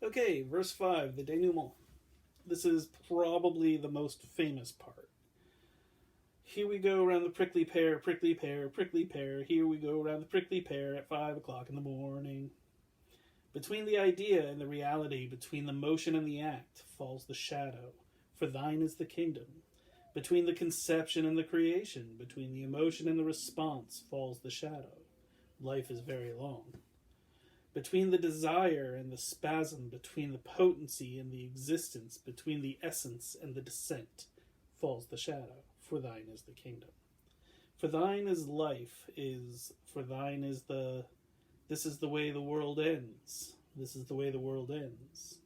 Okay, verse 5, the denouement. This is probably the most famous part. Here we go around the prickly pear, prickly pear, prickly pear. Here we go around the prickly pear at 5 o'clock in the morning. Between the idea and the reality, between the motion and the act, falls the shadow, for thine is the kingdom. Between the conception and the creation, between the emotion and the response, falls the shadow. Life is very long. Between the desire and the spasm, between the potency and the existence, between the essence and the descent, falls the shadow, for thine is the kingdom. For thine is life, for thine is the, this is the way the world ends. This is the way the world ends.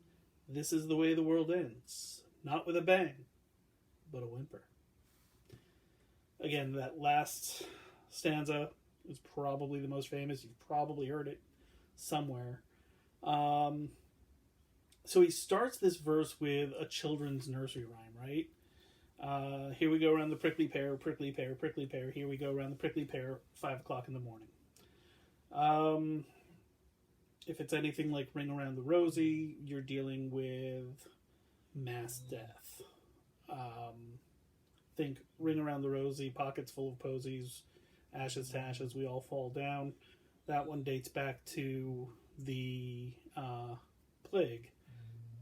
This is the way the world ends. Not with a bang, but a whimper. Again, that last stanza is probably the most famous. You've probably heard it somewhere. So he starts this verse with a children's nursery rhyme, right? Here we go around the prickly pear, prickly pear, prickly pear. Here we go around the prickly pear, 5 o'clock in the morning. If it's anything like Ring Around the Rosie, you're dealing with mass death. Think Ring Around the Rosie, pockets full of posies, ashes to ashes, we all fall down. That one dates back to the plague,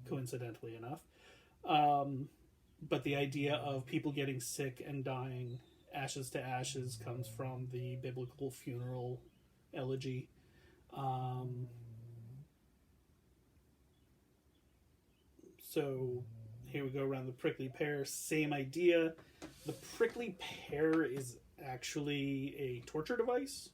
coincidentally enough. But the idea of people getting sick and dying, ashes to ashes, comes from the biblical funeral elegy. So here we go around the prickly pear, same idea. The prickly pear is actually a torture device.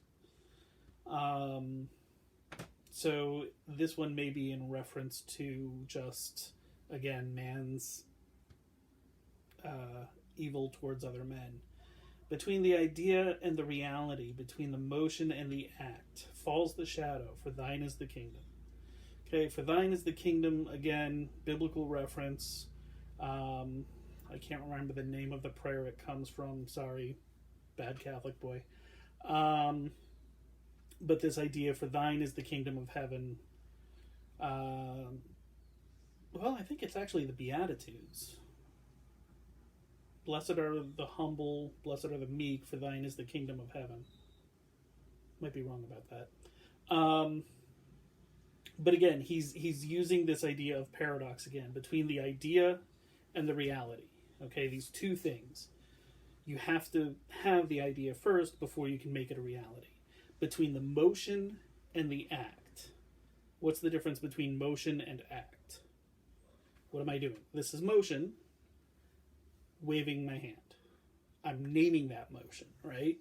So this one may be in reference to just, again, man's evil towards other men. Between the idea and the reality, between the motion and the act, falls the shadow, for thine is the kingdom. Okay, for thine is the kingdom, again, biblical reference. I can't remember the name of the prayer it comes from. Sorry, bad Catholic boy. But this idea, for thine is the kingdom of heaven. Well, I think it's actually the Beatitudes. Blessed are the humble, blessed are the meek, for thine is the kingdom of heaven. Might be wrong about that. But again, he's using this idea of paradox again, between the idea and the reality. Okay, these two things. You have to have the idea first before you can make it a reality. Between the motion and the act. What's the difference between motion and act? What am I doing? This is motion, waving my hand. I'm naming that motion, right?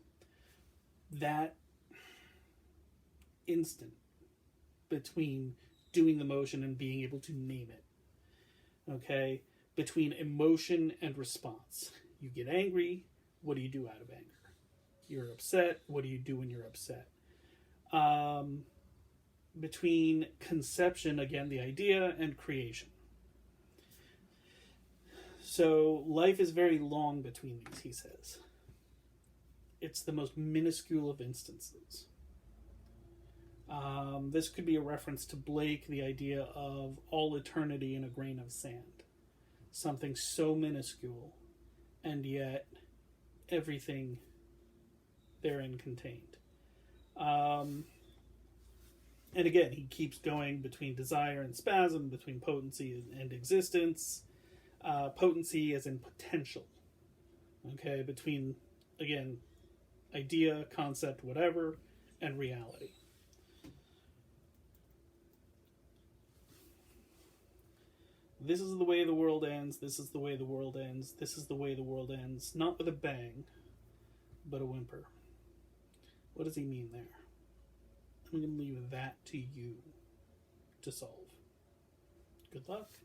That instant between doing the motion and being able to name it. Okay? Between emotion and response. You get angry, what do you do out of anger? You're upset, what do you do when you're upset? Between conception, again, the idea, and creation. So life is very long between these, he says. It's the most minuscule of instances. This could be a reference to Blake, the idea of all eternity in a grain of sand. Something so minuscule, and yet everything therein contained. And again, he keeps going between desire and spasm, between potency and existence. Potency as in potential. Okay, between, again, idea, concept, whatever, and reality. This is the way the world ends. This is the way the world ends. This is the way the world ends. Not with a bang, but a whimper. What does he mean there? I'm going to leave that to you to solve. Good luck.